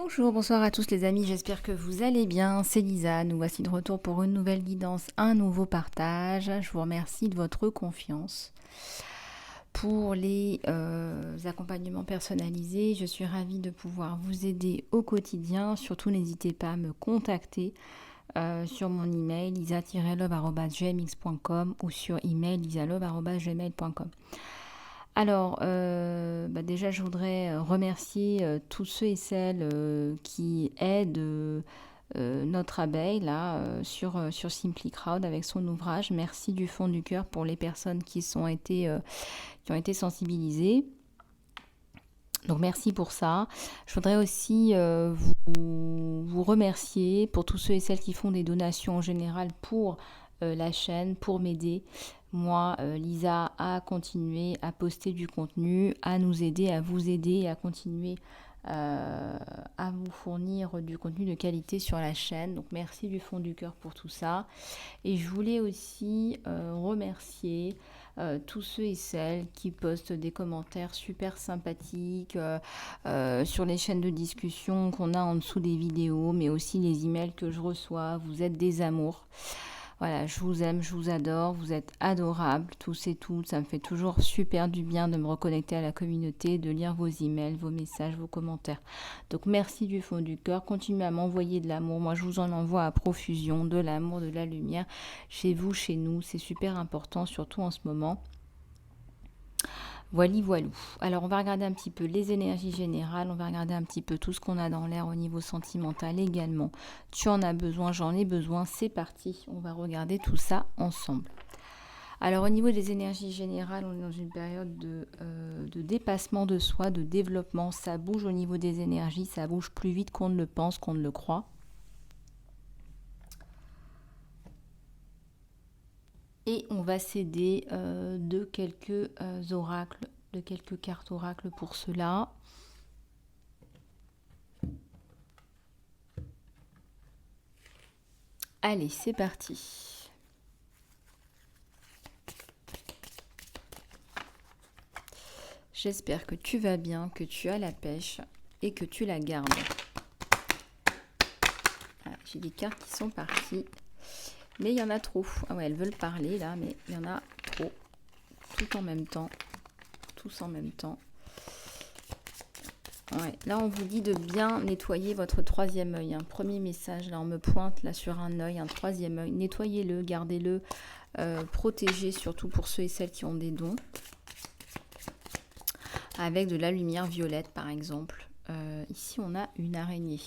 Bonjour, bonsoir à tous les amis, j'espère que vous allez bien, c'est Lisa, nous voici de retour pour une nouvelle guidance, un nouveau partage. Je vous remercie de votre confiance. Pour les accompagnements personnalisés, je suis ravie de pouvoir vous aider au quotidien. Surtout, n'hésitez pas à me contacter sur mon email lisa-love@gmx.com ou sur email lisalove@gmail.com. Alors, déjà, je voudrais remercier tous ceux et celles qui aident notre abeille là sur Simply Crowd avec son ouvrage. Merci du fond du cœur pour les personnes qui ont été sensibilisées. Donc merci pour ça. Je voudrais aussi vous remercier pour tous ceux et celles qui font des donations en général pour la chaîne, pour m'aider, moi, Lisa, à continuer à poster du contenu, à nous aider, à vous aider, à continuer à vous fournir du contenu de qualité sur la chaîne. Donc merci du fond du cœur pour tout ça. Et je voulais aussi remercier tous ceux et celles qui postent des commentaires super sympathiques sur les chaînes de discussion qu'on a en dessous des vidéos, mais aussi les emails que je reçois. Vous êtes des amours. Voilà, je vous aime, je vous adore, vous êtes adorables, tous et toutes. Ça me fait toujours super du bien de me reconnecter à la communauté, de lire vos emails, vos messages, vos commentaires. Donc merci du fond du cœur, continuez à m'envoyer de l'amour. Moi, je vous en envoie à profusion, de l'amour, de la lumière, chez vous, chez nous. C'est super important, surtout en ce moment. Voilou. Alors, on va regarder un petit peu les énergies générales, on va regarder un petit peu tout ce qu'on a dans l'air au niveau sentimental également. Tu en as besoin, j'en ai besoin, c'est parti. On va regarder tout ça ensemble. Alors, au niveau des énergies générales, on est dans une période de dépassement de soi, de développement. Ça bouge au niveau des énergies, ça bouge plus vite qu'on ne le pense, qu'on ne le croit. Et on va s'aider de quelques oracles, de quelques cartes oracles pour cela. Allez, c'est parti. J'espère que tu vas bien, que tu as la pêche et que tu la gardes. Ah, j'ai des cartes qui sont parties. Mais il y en a trop. Ah ouais, elles veulent parler là, mais il y en a trop. Tout en même temps. Tous en même temps. Ouais, là on vous dit de bien nettoyer votre troisième œil. Un premier message, là on me pointe là sur un œil, un troisième œil. Nettoyez-le, gardez-le, protégez surtout pour ceux et celles qui ont des dons. Avec de la lumière violette par exemple. Ici on a une araignée.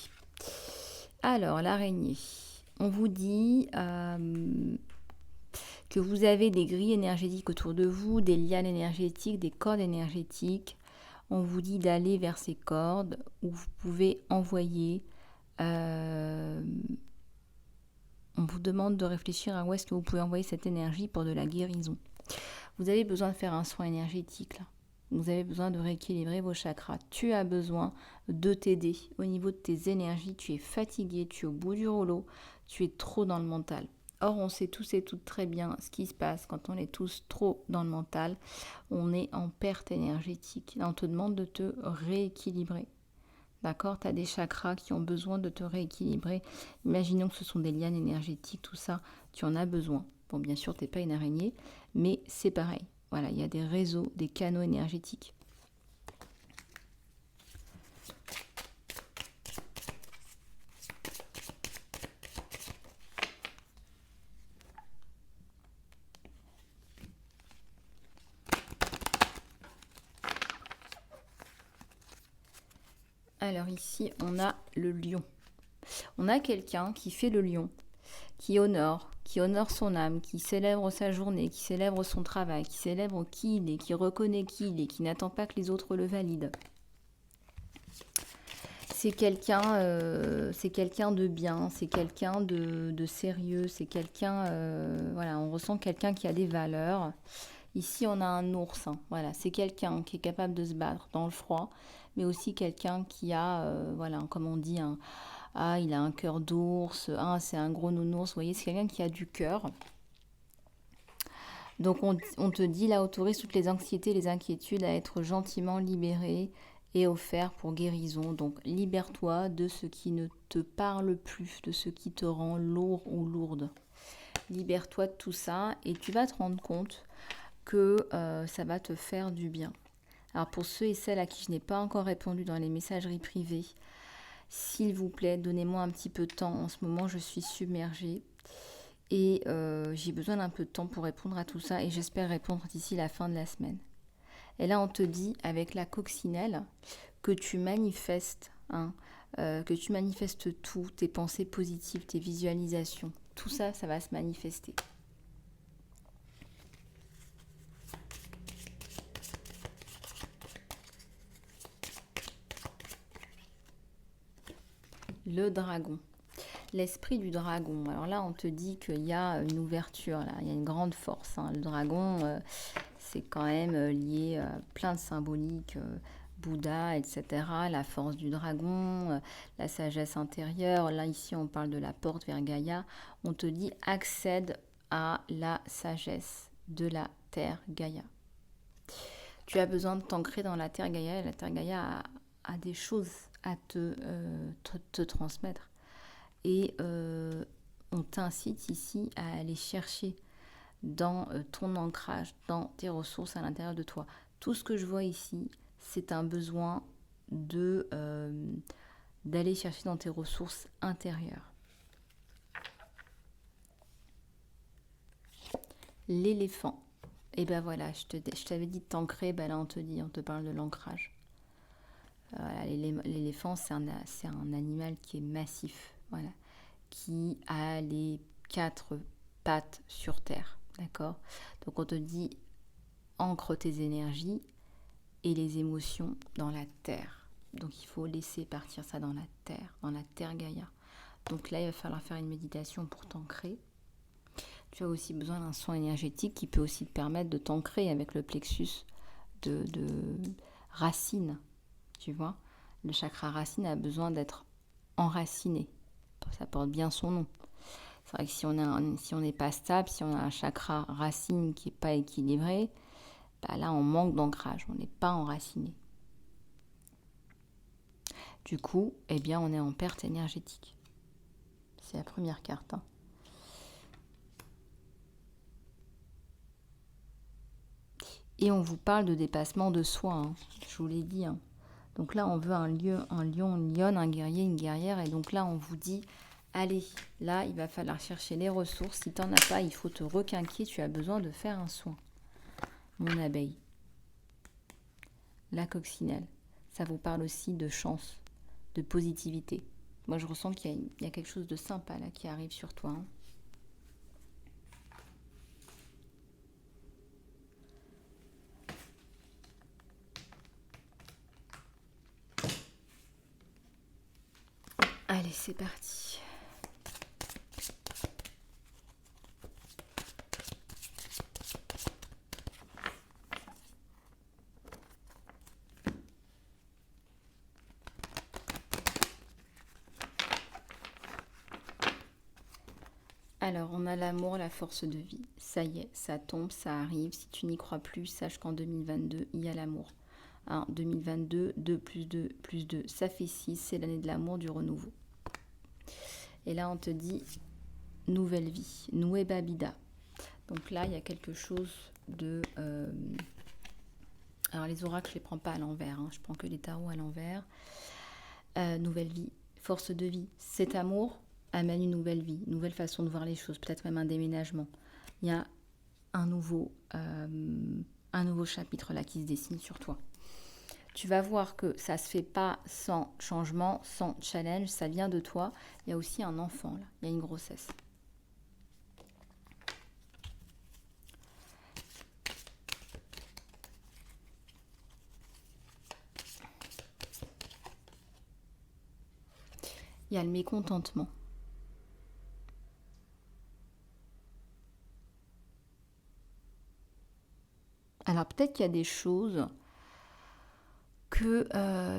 Alors l'araignée, on vous dit que vous avez des grilles énergétiques autour de vous, des lianes énergétiques, des cordes énergétiques. On vous dit d'aller vers ces cordes où vous pouvez envoyer. On vous demande de réfléchir à où est-ce que vous pouvez envoyer cette énergie pour de la guérison. Vous avez besoin de faire un soin énergétique là. Vous avez besoin de rééquilibrer vos chakras. Tu as besoin de t'aider au niveau de tes énergies. Tu es fatigué, tu es au bout du rouleau, tu es trop dans le mental. Or, on sait tous et toutes très bien ce qui se passe quand on est tous trop dans le mental. On est en perte énergétique. Là, on te demande de te rééquilibrer. D'accord? Tu as des chakras qui ont besoin de te rééquilibrer. Imaginons que ce sont des lianes énergétiques, tout ça, tu en as besoin. Bon, bien sûr, tu n'es pas une araignée, mais c'est pareil. Voilà, il y a des réseaux, des canaux énergétiques. Alors ici, on a le lion. On a quelqu'un qui fait le lion, qui honore son âme, qui célèbre sa journée, qui célèbre son travail, qui célèbre qui il est, qui reconnaît qui il est, qui n'attend pas que les autres le valident. C'est quelqu'un de bien, c'est quelqu'un de sérieux, c'est quelqu'un, voilà, on ressent quelqu'un qui a des valeurs. Ici, on a un ours, hein, voilà, c'est quelqu'un qui est capable de se battre dans le froid, mais aussi quelqu'un qui a, voilà, comme on dit, il a un cœur d'ours, c'est un gros nounours, vous voyez, c'est quelqu'un qui a du cœur. Donc on te dit là, autorise toutes les anxiétés, les inquiétudes à être gentiment libérées est offert pour guérison. Donc libère-toi de ce qui ne te parle plus, de ce qui te rend lourd ou lourde. Libère-toi de tout ça et tu vas te rendre compte que ça va te faire du bien. Alors pour ceux et celles à qui je n'ai pas encore répondu dans les messageries privées, s'il vous plaît, donnez-moi un petit peu de temps. En ce moment, je suis submergée et j'ai besoin d'un peu de temps pour répondre à tout ça et j'espère répondre d'ici la fin de la semaine. Et là, on te dit avec la coccinelle que tu manifestes, que tu manifestes tout, tes pensées positives, tes visualisations. Tout ça, ça va se manifester. Le dragon. L'esprit du dragon. Alors là, on te dit qu'il y a une ouverture, là. Il y a une grande force. Le dragon, c'est quand même lié à plein de symboliques. Bouddha, etc. La force du dragon, la sagesse intérieure. Là, ici, on parle de la porte vers Gaïa. On te dit accède à la sagesse de la terre Gaïa. Tu as besoin de t'ancrer dans la terre Gaïa. Et la terre Gaïa a des choses à te transmettre. Et on t'incite ici à aller chercher dans ton ancrage, dans tes ressources à l'intérieur de toi. Tout ce que je vois ici, c'est un besoin d'aller chercher dans tes ressources intérieures. L'éléphant. Et ben voilà, je t'avais dit de t'ancrer, ben là on te parle de l'ancrage. Voilà, l'éléphant, c'est un animal qui est massif, voilà, qui a les 4 pattes sur terre, d'accord? Donc on te dit ancre tes énergies et les émotions dans la terre. Donc il faut laisser partir ça dans la terre Gaïa. Donc là, il va falloir faire une méditation pour t'ancrer. Tu as aussi besoin d'un soin énergétique qui peut aussi te permettre de t'ancrer avec le plexus de racine. Tu vois, le chakra racine a besoin d'être enraciné. Ça porte bien son nom. C'est vrai que si on n'est pas stable, si on a un chakra racine qui n'est pas équilibré, bah là on manque d'ancrage, on n'est pas enraciné. Du coup, eh bien, on est en perte énergétique. C'est la première carte. Et on vous parle de dépassement de soi, je vous l'ai dit. Donc là, on veut un lion, une lionne, un guerrier, une guerrière. Et donc là, on vous dit, allez, là, il va falloir chercher les ressources. Si tu n'en as pas, il faut te requinquer. Tu as besoin de faire un soin. Mon abeille. La coccinelle. Ça vous parle aussi de chance, de positivité. Moi, je ressens qu'il y a quelque chose de sympa là qui arrive sur toi. Allez, c'est parti. Alors, on a l'amour, la force de vie. Ça y est, ça tombe, ça arrive. Si tu n'y crois plus, sache qu'en 2022, il y a l'amour. 2022, 2 plus 2 plus 2, ça fait 6. C'est l'année de l'amour, du renouveau. Et là, on te dit nouvelle vie, Noué Babida. Donc là, il y a quelque chose de... Alors, les oracles, je ne les prends pas à l'envers. Je prends que les tarots à l'envers. Nouvelle vie, force de vie. Cet amour amène une nouvelle vie, une nouvelle façon de voir les choses, peut-être même un déménagement. Il y a un nouveau chapitre là qui se dessine sur toi. Tu vas voir que ça ne se fait pas sans changement, sans challenge, ça vient de toi. Il y a aussi un enfant là, il y a une grossesse. Il y a le mécontentement. Alors peut-être qu'il y a des choses que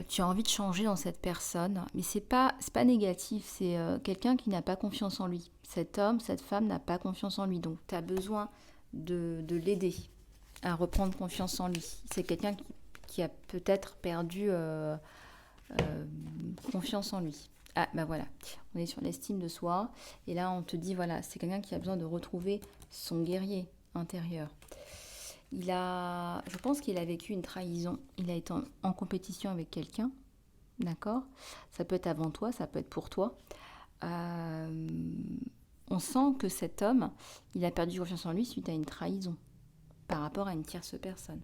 tu as envie de changer dans cette personne, mais c'est pas négatif, c'est quelqu'un qui n'a pas confiance en lui. Cet homme, cette femme n'a pas confiance en lui, donc tu as besoin de l'aider à reprendre confiance en lui. C'est quelqu'un qui a peut-être perdu confiance en lui. Ah, bah voilà, on est sur l'estime de soi. Et là, on te dit, voilà, c'est quelqu'un qui a besoin de retrouver son guerrier intérieur. Je pense qu'il a vécu une trahison. Il a été en compétition avec quelqu'un, d'accord? Ça peut être avant toi, ça peut être pour toi. On sent que cet homme, il a perdu confiance en lui suite à une trahison par rapport à une tierce personne.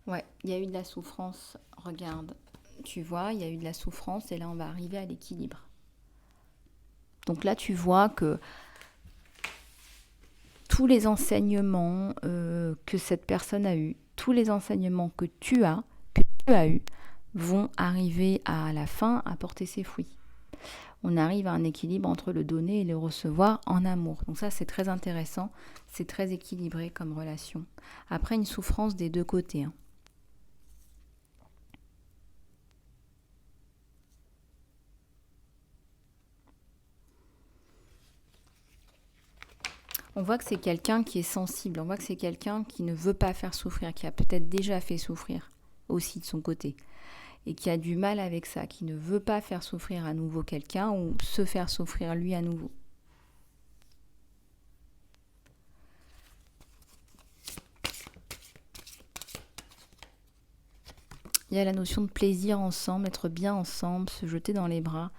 Ouais, il y a eu de la souffrance. Regarde, tu vois, il y a eu de la souffrance et là, on va arriver à l'équilibre. Donc là, tu vois que tous les enseignements que cette personne a eus, tous les enseignements que tu as eus, vont arriver à la fin à porter ses fruits. On arrive à un équilibre entre le donner et le recevoir en amour. Donc ça, c'est très intéressant, c'est très équilibré comme relation. Après, une souffrance des deux côtés, hein. On voit que c'est quelqu'un qui est sensible, on voit que c'est quelqu'un qui ne veut pas faire souffrir, qui a peut-être déjà fait souffrir aussi de son côté, et qui a du mal avec ça, qui ne veut pas faire souffrir à nouveau quelqu'un ou se faire souffrir lui à nouveau. Il y a la notion de plaisir ensemble, être bien ensemble, se jeter dans les bras.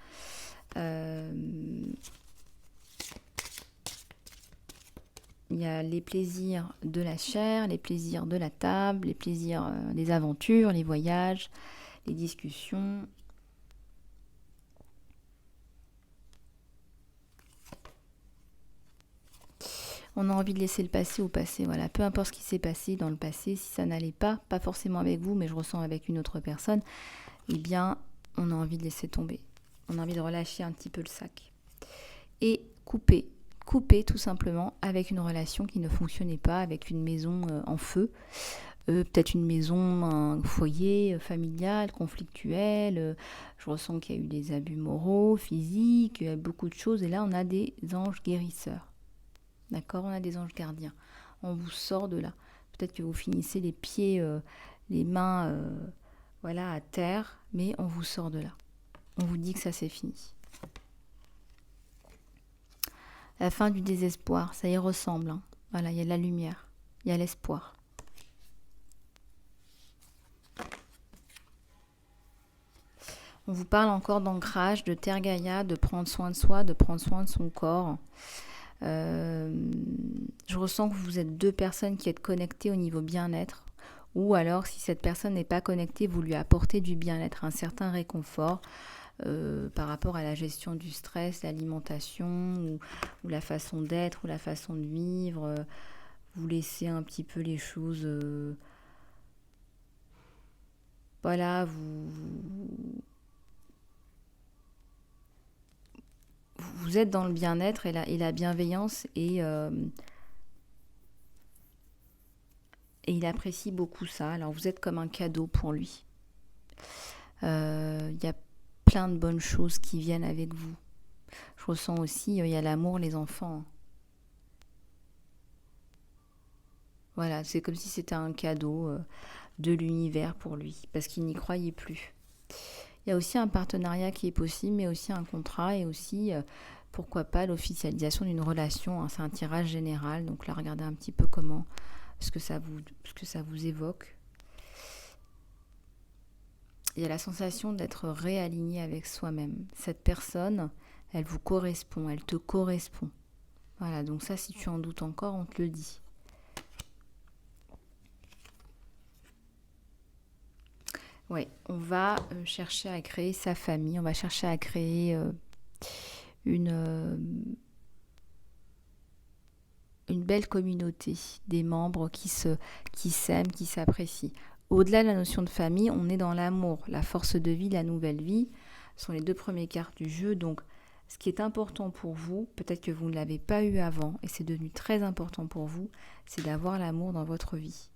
Il y a les plaisirs de la chair, les plaisirs de la table, les plaisirs des aventures, les voyages, les discussions. On a envie de laisser le passé au passé. Voilà, peu importe ce qui s'est passé dans le passé, si ça n'allait pas forcément avec vous, mais je ressens avec une autre personne, eh bien, on a envie de laisser tomber. On a envie de relâcher un petit peu le sac. Et couper tout simplement avec une relation qui ne fonctionnait pas, avec une maison en feu, peut-être une maison, un foyer familial, conflictuel. Je ressens qu'il y a eu des abus moraux, physiques, il y a beaucoup de choses. Et là, on a des anges guérisseurs. D'accord? On a des anges gardiens. On vous sort de là. Peut-être que vous finissez les pieds, les mains voilà, à terre, mais on vous sort de là. On vous dit que ça c'est fini. La fin du désespoir, ça y ressemble, hein. Voilà, il y a la lumière, il y a l'espoir. On vous parle encore d'ancrage, de terre Gaïa, de prendre soin de soi, de prendre soin de son corps. Je ressens que vous êtes deux personnes qui êtes connectées au niveau bien-être. Ou alors, si cette personne n'est pas connectée, vous lui apportez du bien-être, un certain réconfort par rapport à la gestion du stress, l'alimentation, ou la façon d'être, ou la façon de vivre. Vous laissez un petit peu les choses... voilà, vous êtes dans le bien-être et la bienveillance et il apprécie beaucoup ça. Alors vous êtes comme un cadeau pour lui. Il y a plein de bonnes choses qui viennent avec vous. Je ressens aussi, il y a l'amour, les enfants. Voilà, c'est comme si c'était un cadeau de l'univers pour lui, parce qu'il n'y croyait plus. Il y a aussi un partenariat qui est possible, mais aussi un contrat et aussi, pourquoi pas, l'officialisation d'une relation. Hein. C'est un tirage général, donc là, regardez un petit peu ce que ça vous évoque. Il y a la sensation d'être réaligné avec soi-même. Cette personne, elle vous correspond, elle te correspond. Voilà, donc ça, si tu en doutes encore, on te le dit. Oui, on va chercher à créer sa famille, on va chercher à créer une belle communauté, des membres qui s'aiment, qui s'apprécient. Au-delà de la notion de famille, on est dans l'amour, la force de vie, la nouvelle vie, sont les deux premières cartes du jeu. Donc, ce qui est important pour vous, peut-être que vous ne l'avez pas eu avant, et c'est devenu très important pour vous, c'est d'avoir l'amour dans votre vie.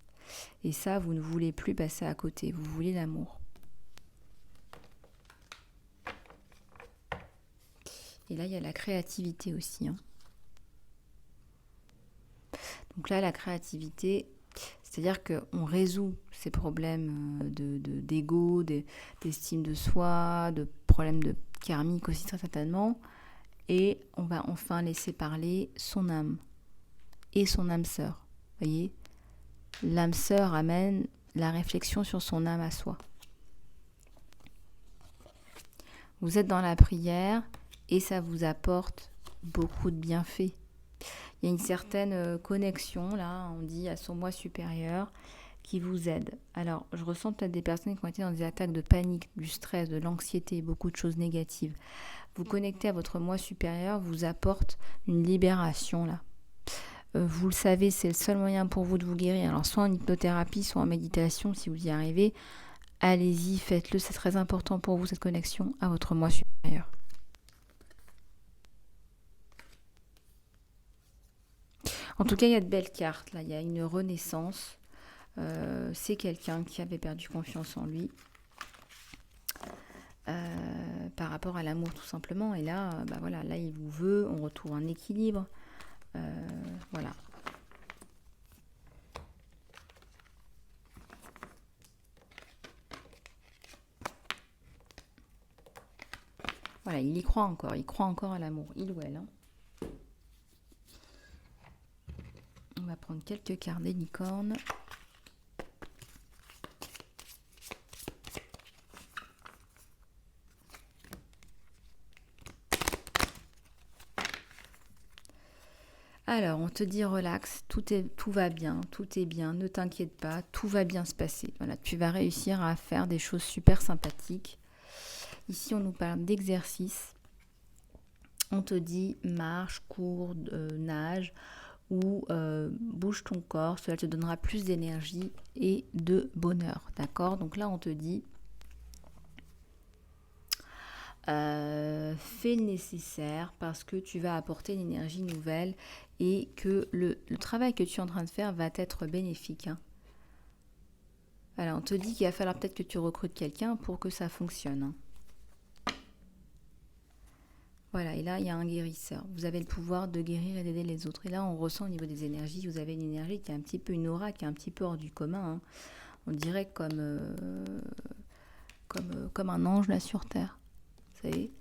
Et ça, vous ne voulez plus passer à côté, vous voulez l'amour. Et là, il y a la créativité aussi, hein. Donc là, la créativité, c'est-à-dire qu'on résout ces problèmes d'ego, d'estime de soi, de problèmes de karmique aussi très certainement, et on va enfin laisser parler son âme et son âme sœur. Vous voyez, l'âme sœur amène la réflexion sur son âme à soi. Vous êtes dans la prière et ça vous apporte beaucoup de bienfaits. Il y a une certaine connexion, là, on dit, à son moi supérieur qui vous aide. Alors, je ressens peut-être des personnes qui ont été dans des attaques de panique, du stress, de l'anxiété, beaucoup de choses négatives. Vous connectez à votre moi supérieur vous apporte une libération, là. Vous le savez, c'est le seul moyen pour vous de vous guérir. Alors, soit en hypnothérapie, soit en méditation, si vous y arrivez. Allez-y, faites-le, c'est très important pour vous, cette connexion à votre moi supérieur. En tout cas, il y a de belles cartes, là, il y a une renaissance. C'est quelqu'un qui avait perdu confiance en lui par rapport à l'amour, tout simplement. Et là, voilà, là, il vous veut, on retrouve un équilibre. Voilà. Voilà, il y croit encore à l'amour, il ou elle. Hein. On va prendre quelques cartes des licornes. Alors, on te dit relax, tout va bien, tout est bien, ne t'inquiète pas, tout va bien se passer. Voilà, tu vas réussir à faire des choses super sympathiques. Ici, on nous parle d'exercice. On te dit marche, cours, nage ou bouge ton corps. Cela te donnera plus d'énergie et de bonheur. D'accord ? Donc là, on te dit fais le nécessaire parce que tu vas apporter une énergie nouvelle et que le travail que tu es en train de faire va être bénéfique. Hein. Voilà, on te dit qu'il va falloir peut-être que tu recrutes quelqu'un pour que ça fonctionne. Hein. Voilà, et là, il y a un guérisseur. Vous avez le pouvoir de guérir et d'aider les autres. Et là, on ressent au niveau des énergies, vous avez une énergie qui est un petit peu une aura, qui est un petit peu hors du commun. Hein. On dirait comme un ange là sur Terre. Vous savez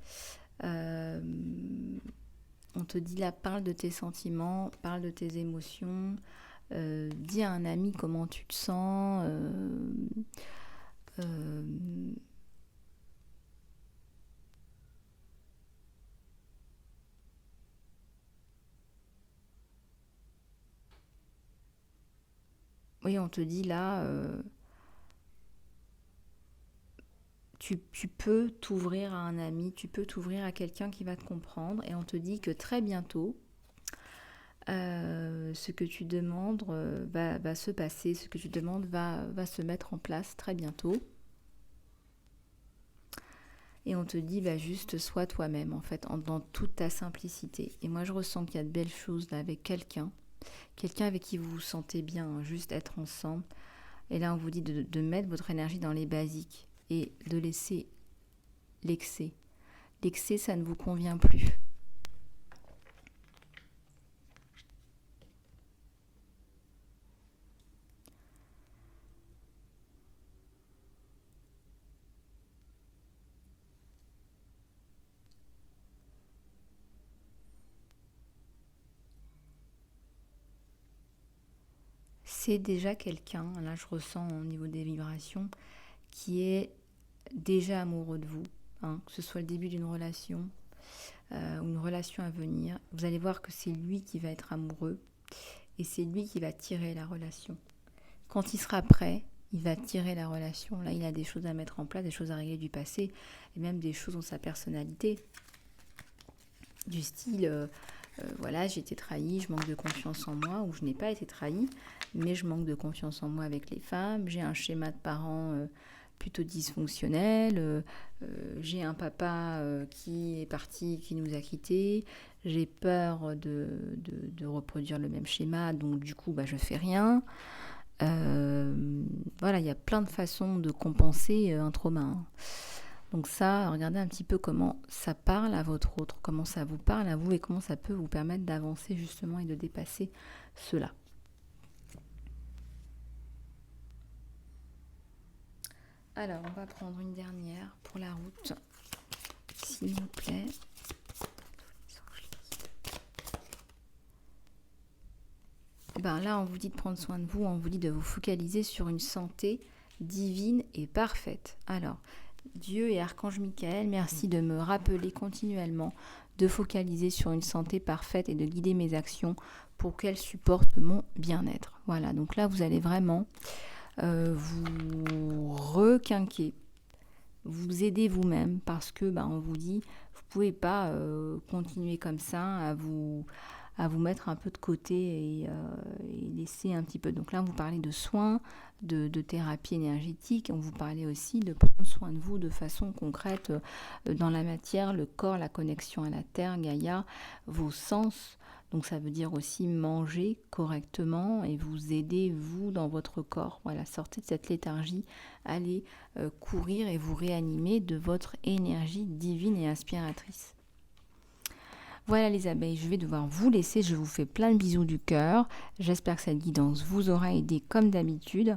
on te dit là, parle de tes sentiments, parle de tes émotions, dis à un ami comment tu te sens, oui, on te dit là, tu peux t'ouvrir à un ami, tu peux t'ouvrir à quelqu'un qui va te comprendre et on te dit que très bientôt, ce que tu demandes va se passer, ce que tu demandes va se mettre en place très bientôt. Et on te dit juste sois toi-même en fait, dans toute ta simplicité. Et moi je ressens qu'il y a de belles choses là avec quelqu'un avec qui vous vous sentez bien, hein, juste être ensemble. Et là on vous dit de mettre votre énergie dans les basiques et de laisser l'excès. L'excès ça ne vous convient plus. C'est déjà quelqu'un, là je ressens au niveau des vibrations, qui est déjà amoureux de vous, hein, que ce soit le début d'une relation ou une relation à venir. Vous allez voir que c'est lui qui va être amoureux et c'est lui qui va tirer la relation. Quand il sera prêt, il va tirer la relation. Là, il a des choses à mettre en place, des choses à régler du passé et même des choses dans sa personnalité. Du style... voilà, j'ai été trahie, je manque de confiance en moi, ou je n'ai pas été trahie, mais je manque de confiance en moi avec les femmes, j'ai un schéma de parents plutôt dysfonctionnel, j'ai un papa qui est parti, qui nous a quittés, j'ai peur de reproduire le même schéma, donc du coup, je fais rien. Voilà, il y a plein de façons de compenser un trauma. Hein. Donc ça, regardez un petit peu comment ça parle à votre autre, comment ça vous parle à vous et comment ça peut vous permettre d'avancer justement et de dépasser cela. Alors, on va prendre une dernière pour la route, s'il vous plaît. Ben là, on vous dit de prendre soin de vous, on vous dit de vous focaliser sur une santé divine et parfaite. Alors, Dieu et Archange Michael, merci de me rappeler continuellement de focaliser sur une santé parfaite et de guider mes actions pour qu'elles supportent mon bien-être. Voilà, donc là, vous allez vraiment vous requinquer, vous aider vous-même parce que on vous dit, vous ne pouvez pas continuer comme ça à vous mettre un peu de côté et laisser un petit peu. Donc là, vous parlez de soins, de thérapie énergétique. On vous parlait aussi de prendre soin de vous de façon concrète dans la matière, le corps, la connexion à la terre, Gaïa, vos sens. Donc ça veut dire aussi manger correctement et vous aider, vous, dans votre corps. Voilà, sortez de cette léthargie, allez courir et vous réanimer de votre énergie divine et inspiratrice. Voilà les abeilles, je vais devoir vous laisser, je vous fais plein de bisous du cœur. J'espère que cette guidance vous aura aidé comme d'habitude.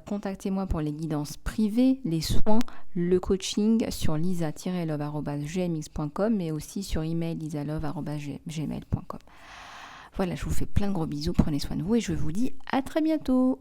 Contactez-moi pour les guidances privées, les soins, le coaching sur lisa-love@gmx.com mais aussi sur email lisalove@gmail.com. Voilà, je vous fais plein de gros bisous, prenez soin de vous et je vous dis à très bientôt.